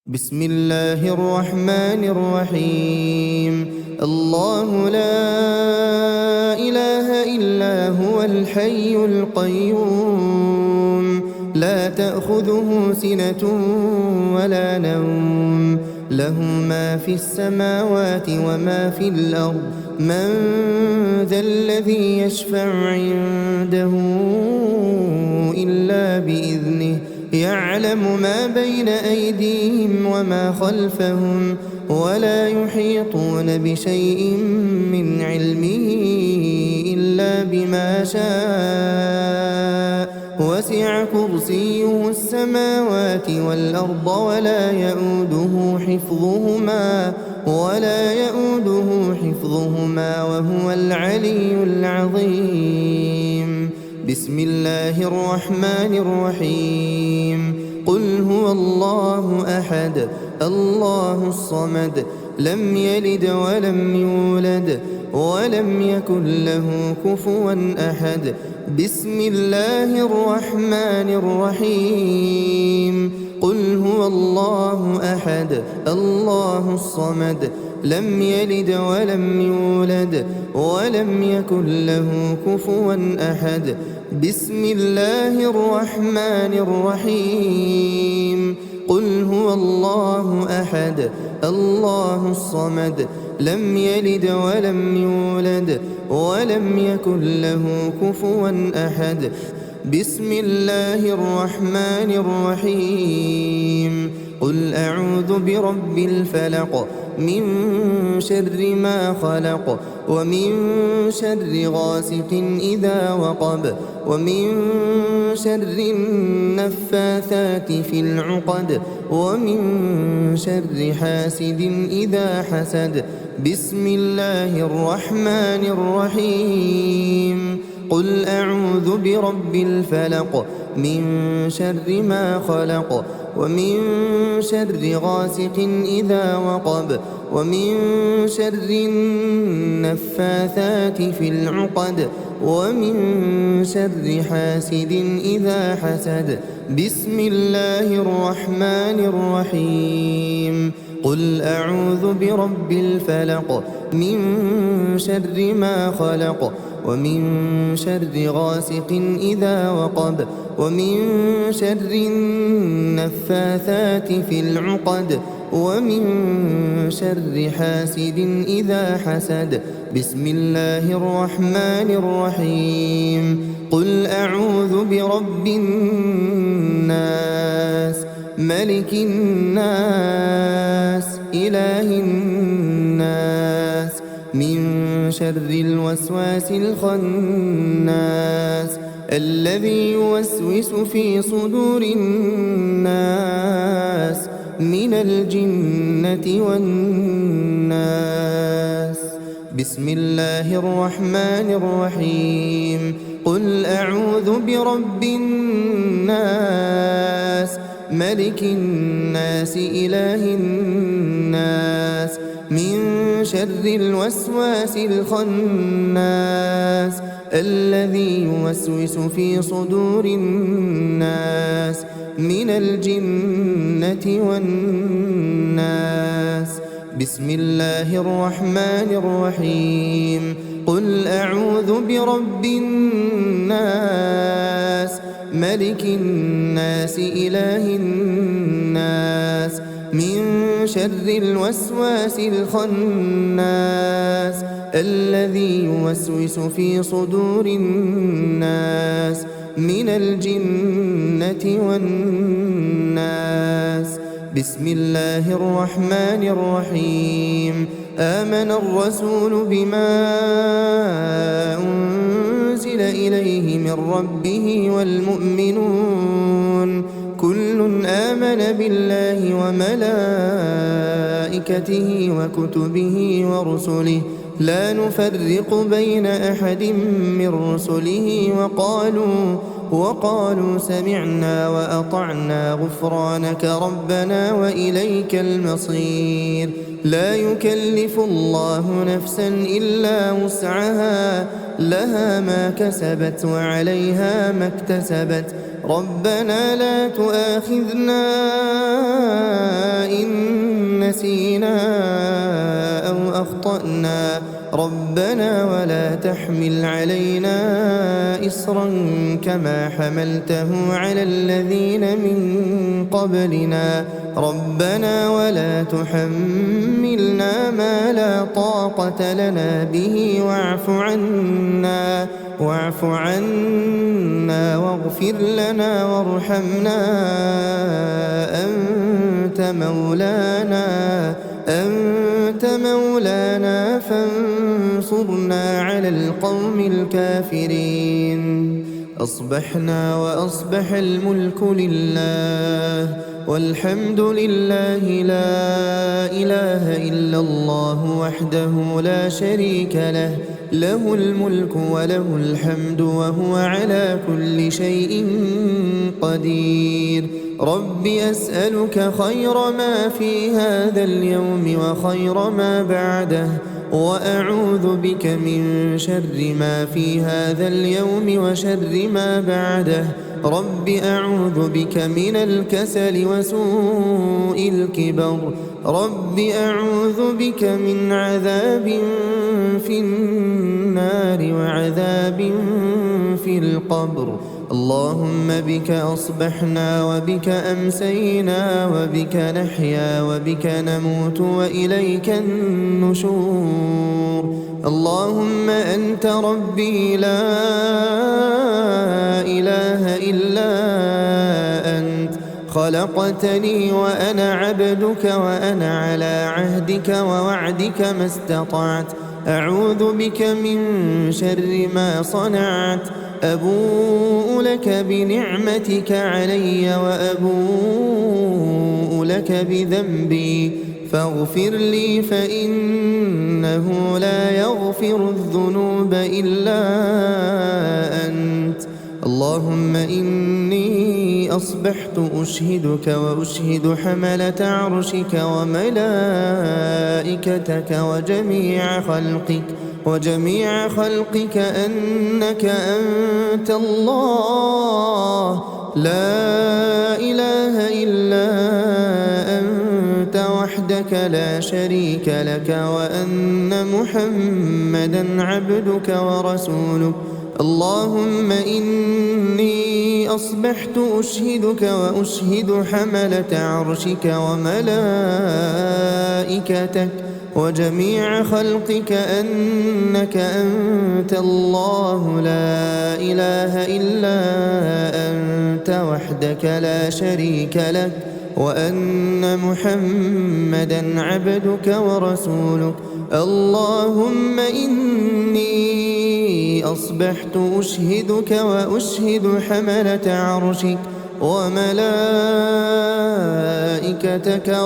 بسم الله الرحمن الرحيم. الله لا إله إلا هو الحي القيوم لا تأخذه سنة ولا نوم له ما في السماوات وما في الأرض من ذا الذي يشفع عنده إلا بإذنه يعلم ما بين أيديهم وما خلفهم ولا يحيطون بشيء من علمه إلا بما شاء وسع كرسيه السماوات والأرض ولا يؤوده حفظهما وهو العلي العظيم. بسم الله الرحمن الرحيم. قل هو الله أحد الله الصمد لم يلد ولم يولد ولم يكن له كفوا أحد. بسم الله الرحمن الرحيم. قل هو الله أحد الله الصمد لم يلد ولم يولد ولم يكن له كفوا أحد. بسم الله الرحمن الرحيم. قل هو الله أحد الله الصمد لم يلد ولم يولد ولم يكن له كفوا أحد. بسم الله الرحمن الرحيم. قل أعوذ برب الفلق من شر ما خلق ومن شر غاسق إذا وقب ومن شر النفاثات في العقد ومن شر حاسد إذا حسد. بسم الله الرحمن الرحيم. قل أعوذ برب الفلق من شر ما خلق ومن شر غاسق إذا وقب ومن شر النفاثات في العقد ومن شر حاسد إذا حسد. بسم الله الرحمن الرحيم. قل أعوذ برب الفلق من شر ما خلق ومن شر غاسق إذا وقب ومن شر النفاثات في العقد ومن شر حاسد إذا حسد. بسم الله الرحمن الرحيم. قل أعوذ برب الناس ملك الناس إله الناس من شر الوسواس الخناس الذي يوسوس في صدور الناس من الجنة والناس. بسم الله الرحمن الرحيم. قل أعوذ برب الناس ملك الناس إله الناس من شر الوسواس الخناس الذي يوسوس في صدور الناس من الجنة والناس. بسم الله الرحمن الرحيم. قل أعوذ برب الناس ملك الناس إله الناس من شر الوسواس الخناس الذي يوسوس في صدور الناس من الجنة والناس. بسم الله الرحمن الرحيم. آمن الرسول بما أنزل إليه من ربه والمؤمنون كل آمن بالله وملائكته وكتبه ورسله لا نفرق بين أحد من رسله وقالوا سمعنا وأطعنا غفرانك ربنا وإليك المصير. لا يكلف الله نفسا إلا وسعها لها ما كسبت وعليها ما اكتسبت. ربنا لا تؤاخذنا إن نسينا أو أخطأنا ربنا ولا تحمل علينا إصرا كما حملته على الذين من قبلنا ربنا ولا تحملنا ما لا طاقة لنا به واعف عنا واغفر لنا وارحمنا أنت مولانا فانصرنا على القوم الكافرين. أصبحنا وأصبح الملك لله والحمد لله لا إله إلا الله وحده لا شريك له له الملك وله الحمد وهو على كل شيء قدير. رب أسألك خير ما في هذا اليوم وخير ما بعده وأعوذ بك من شر ما في هذا اليوم وشر ما بعده. رب أعوذ بك من الكسل وسوء الكبر. رب أعوذ بك من عذاب في النار وعذاب في القبر. اللهم بك أصبحنا وبك أمسينا وبك نحيا وبك نموت وإليك النشور. اللهم أنت ربي لا إله إلا أنت خلقتني وأنا عبدك وأنا على عهدك ووعدك ما استطعت. أعوذ بك من شر ما صنعت. أبوء لك بنعمتك علي وأبوء لك بذنبي فاغفر لي فإنه لا يغفر الذنوب إلا أنت. اللهم إني أصبحت أشهدك وأشهد حملة عرشك وملائكتك وجميع خلقك أنك أنت الله لا إله إلا أنت وحدك لا شريك لك وأن محمدا عبدك ورسولك. اللهم إني أصبحت أشهدك وأشهد حملة عرشك وملائكتك وجميع خلقك أنك أنت الله لا إله إلا أنت وحدك لا شريك لك وأن محمدا عبدك ورسولك. اللهم إني أصبحت أشهدك وأشهد حملة عرشك وملائكتك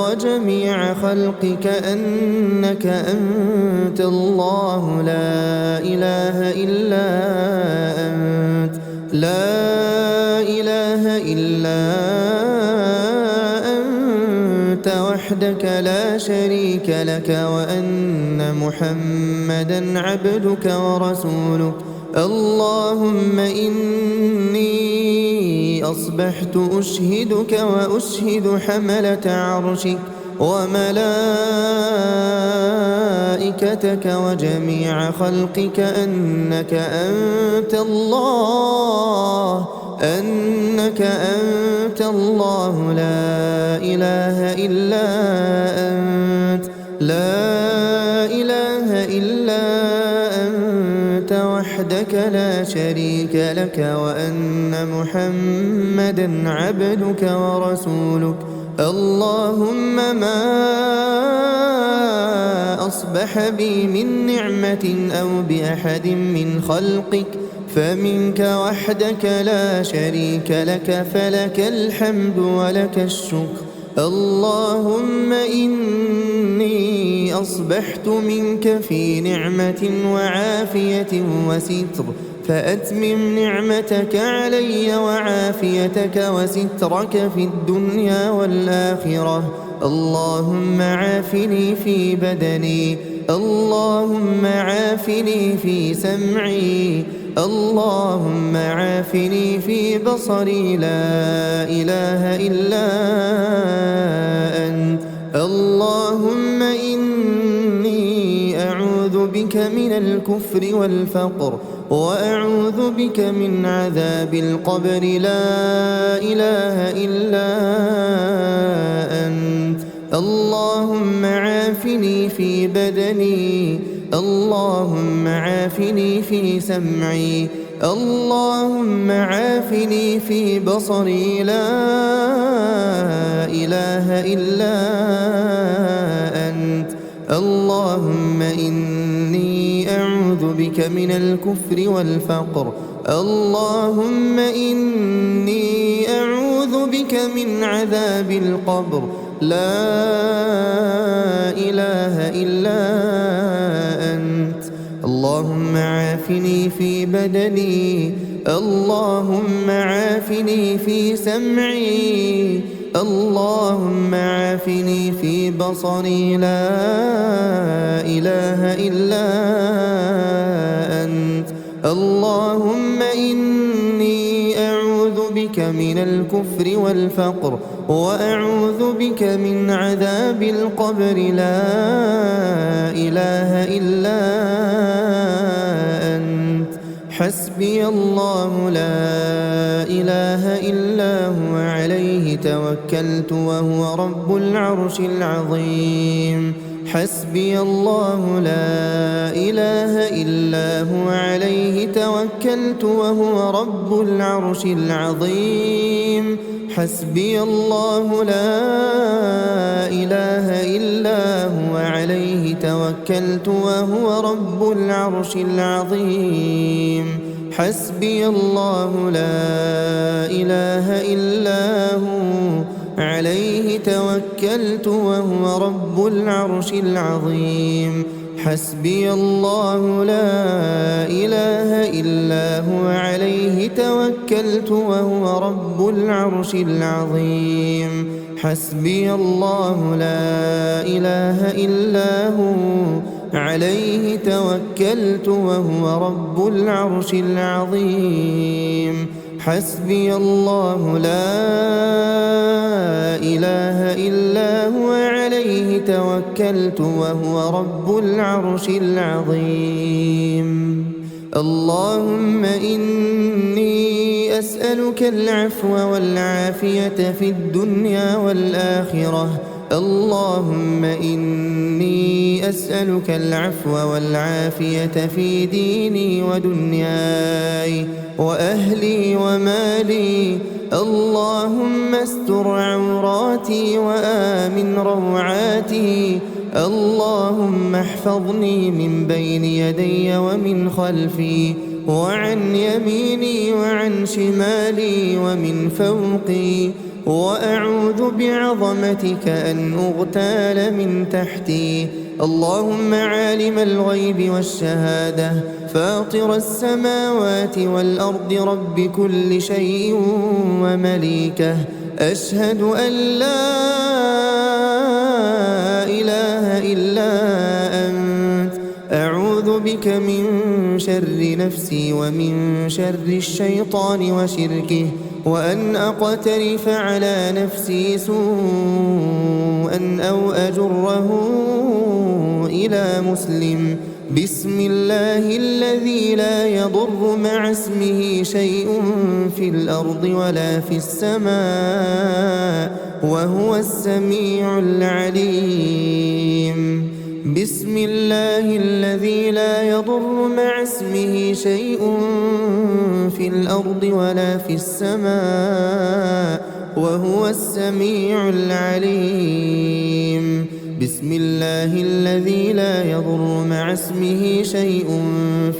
وجميع خلقك أنك أنت الله لا إله إلا أنت وحدك لا شريك لك وأن محمدا عبدك ورسولك. اللهم إني أصبحت أشهدك وأشهد حملة عرشك وملائكتك وجميع خلقك أنك أنت الله لا إله إلا أنت وحدك لا شريك لك وأن محمدا عبدك ورسولك. اللهم ما أصبح بي من نعمة أو بأحد من خلقك فمنك وحدك لا شريك لك فلك الحمد ولك الشكر. اللهم إني أصبحت منك في نعمة وعافية وستر فأتمم نعمتك علي وعافيتك وسترك في الدنيا والآخرة. اللهم عافني في بدني. اللهم عافني في سمعي. اللهم عافني في بصري لا إله إلا أنت. اللهم بك من الكفر والفقر وأعوذ بك من عذاب القبر لا إله إلا أنت اللهم عافني في بدني اللهم عافني في سمعي اللهم عافني في بصري لا إله إلا أنت اللهم إني أعوذ بك من الكفر والفقر اللهم إني أعوذ بك من عذاب القبر لا إله إلا أنت اللهم عافني في بدني اللهم عافني في سمعي اللهم عافني في بصري لا إله إلا أنت اللهم إني أعوذ بك من الكفر والفقر وأعوذ بك من عذاب القبر لا إله إلا أنت حسبي الله لا إله إلا هو عليه توكلت وهو رب العرش العظيم حسبي الله لا إله إلا هو عليه توكلت وهو رب العرش العظيم حسبي الله لا إله إلا هو عليه توكلت وهو رب العرش العظيم حسبي الله لا إله إلا هو عليه توكلت وهو رب العرش العظيم حسبي الله لا إله إلا هو عليه توكلت وهو رب العرش العظيم حسبي الله لا إله إلا هو عليه توكلت وهو رب العرش العظيم حسبي الله لا إله إلا هو عليه توكلت وهو رب العرش العظيم اللهم إني أسألك العفو والعافية في الدنيا والآخرة اللهم إني أسألك العفو والعافية في ديني ودنياي وأهلي ومالي اللهم استر عوراتي وآمن روعاتي اللهم احفظني من بين يدي ومن خلفي وعن يميني وعن شمالي ومن فوقي وأعوذ بعظمتك أن أغتال من تحتي اللهم عالم الغيب والشهادة فاطر السماوات والأرض رب كل شيء ومليكه أشهد أن لا إله إلا أنت أعوذ بك من شر نفسي ومن شر الشيطان وشركه وأن أقترف على نفسي سوءا أو أجره إلى مسلم بسم الله الذي لا يضر مع اسمه شيء في الأرض ولا في السماء وهو السميع العليم بسم الله الذي لا يضر مع اسمه شيء في الأرض ولا في السماء وهو السميع العليم بسم الله الذي لا يضر مع اسمه شيء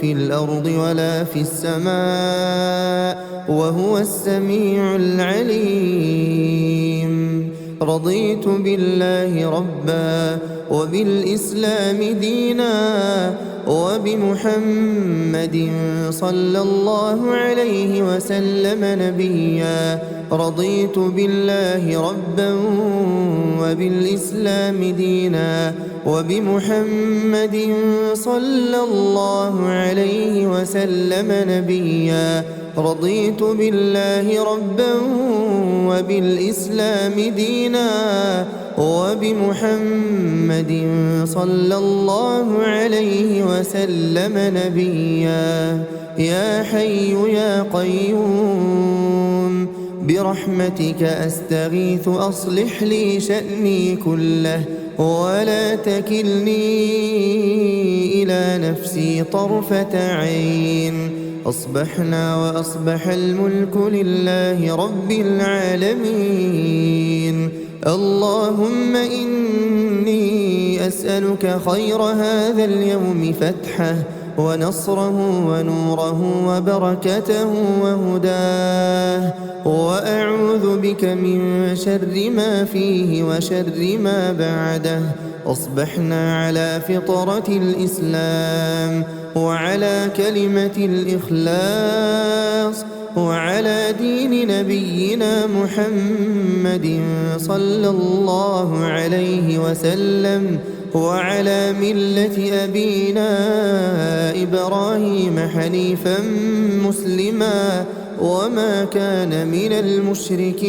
في الأرض ولا في السماء وهو السميع العليم رضيت بالله ربا وبالإسلام دينا وبمحمد صلى الله عليه وسلم نبيا رضيت بالله ربا وبالإسلام دينا وبمحمد صلى الله عليه وسلم نبيا رضيت بالله ربا وبالإسلام دينا وبمحمد صلى الله عليه وسلم نبيا. يا حي يا قيوم برحمتك أستغيث أصلح لي شأني كله ولا تكلني إلى نفسي طرفة عين. أصبحنا وأصبح الملك لله رب العالمين. اللهم إني أسألك خير هذا اليوم فتحه ونصره ونوره وبركته وهداه، وأعوذ بك من شر ما فيه وشر ما بعده. أصبحنا على فطرة الإسلام وعلى كلمة الإخلاص وعلى دين نبينا محمد صلى الله عليه وسلم وعلى ملة أبينا إبراهيم حنيفا مسلما وما كان من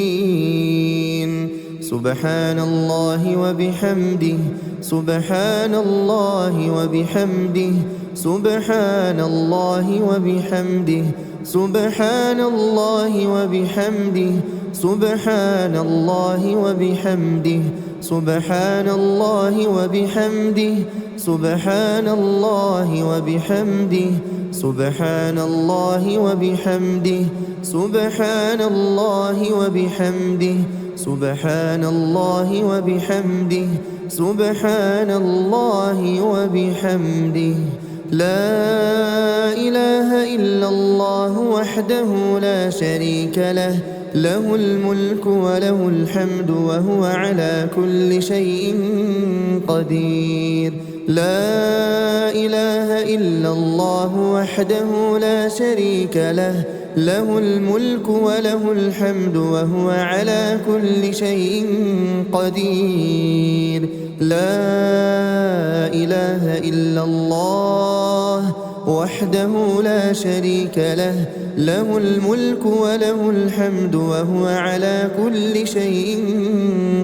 المشركين. سبحان الله وبحمده سبحان الله وبحمده سبحان الله وبحمده سبحان الله وبحمده سبحان الله وبحمده سبحان الله وبحمده سبحان الله وبحمده سبحان الله وبحمده سبحان الله وبحمده سبحان الله وبحمده سبحان الله وبحمده. لا إله إلا الله وحده لا شريك له، له الملك وله الحمد وهو على كل شيء قدير. لا إله إلا الله وحده لا شريك له، له الملك وله الحمد وهو على كل شيء قدير. لا إله إلا الله وحده لا شريك له، له الملك وله الحمد وهو على كل شيء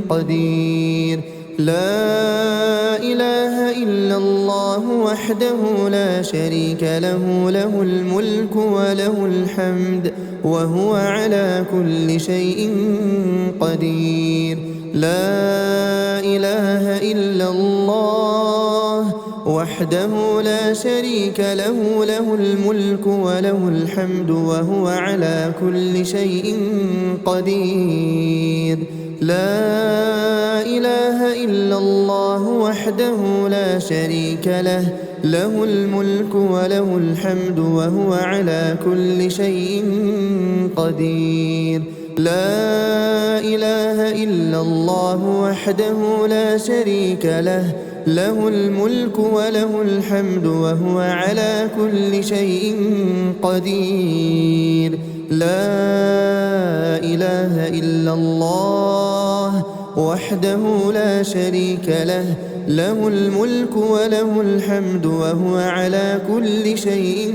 قدير. لا إله إلا الله وحده لا شريك له، له الملك وله الحمد وهو على كل شيء قدير. لا إله إلا الله وحده لا شريك له، له الملك وله الحمد وهو على كل شيء قدير. لا إله إلا الله وحده لا شريك له، له الملك وله الحمد وهو على كل شيء قدير. لا إله إلا الله وحده لا شريك له، له الملك وله الحمد وهو على كل شيء قدير. لا إله إلا الله وحده لا شريك له، له الملك وله الحمد وهو على كل شيء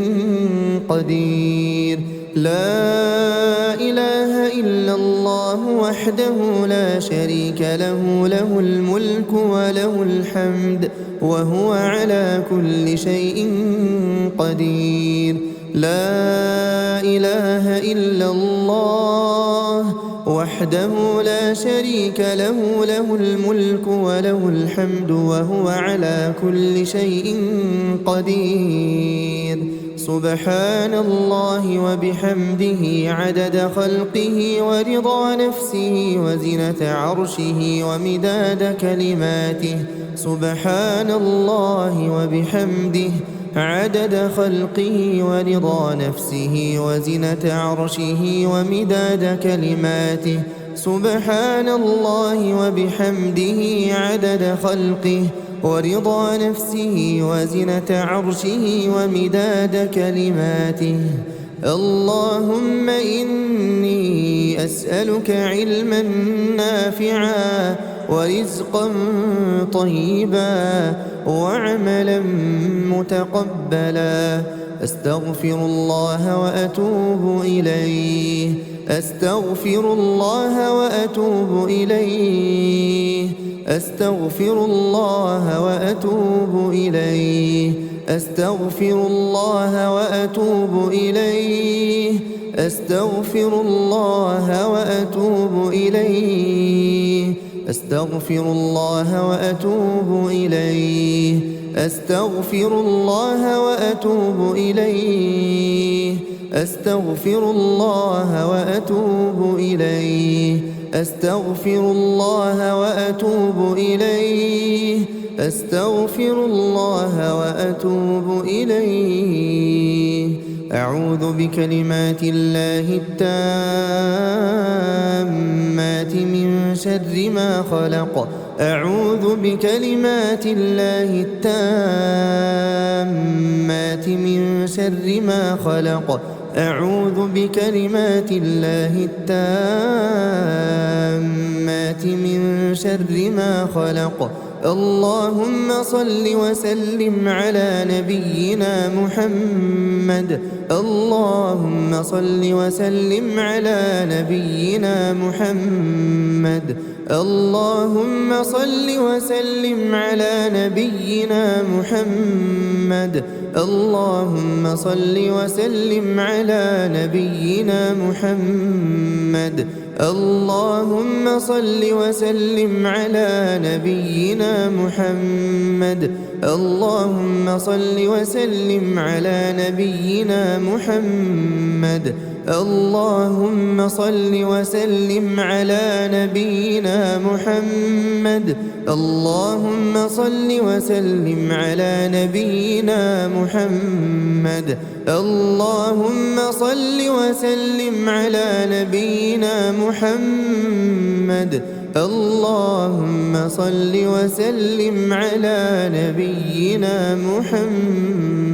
قدير. لا إله إلا الله وحده لا شريك له، له الملك وله الحمد وهو على كل شيء قدير. لا إله إلا الله وحده لا شريك له، له الملك وله الحمد وهو على كل شيء قدير. سبحان الله وبحمده عدد خلقه ورضا نفسه وزنة عرشه ومداد كلماته. سبحان الله وبحمده عدد خلقه ورضا نفسه وزنة عرشه ومداد كلماته. سبحان الله وبحمده عدد خلقه ورضا نفسه وزنة عرشه ومداد كلماته. اللهم إني أسألك علما نافعا ورزقا طيبا وعملا متقبلا أستغفر الله وأتوب إليه أستغفر الله وأتوب إليه أستغفر الله وأتوب إليه أستغفر الله وأتوب إليه أستغفر الله وأتوب إليه أستغفر الله وأتوب إليه أستغفر الله وأتوب إليه أستغفر الله وأتوب إليه أستغفر الله وأتوب إليه أستغفر الله وأتوب إليه أعوذ بكلمات الله التامات من شر ما خلق أعوذ بكلمات الله التامات من شر ما خلق أعوذ بكلمات الله التامات من شر ما خلق اللهم صل وسلم على نبينا محمد اللهم صل وسلم على نبينا محمد اللهم صل وسلم على نبينا محمد اللهم صل وسلم على نبينا محمد اللهم صل وسلم على نبينا محمد اللهم صل وسلم على نبينا محمد اللهم صل وسلم على نبينا محمد اللهم صل وسلم على نبينا محمد اللهم صل وسلم على نبينا محمد اللهم صل وسلم على نبينا محمد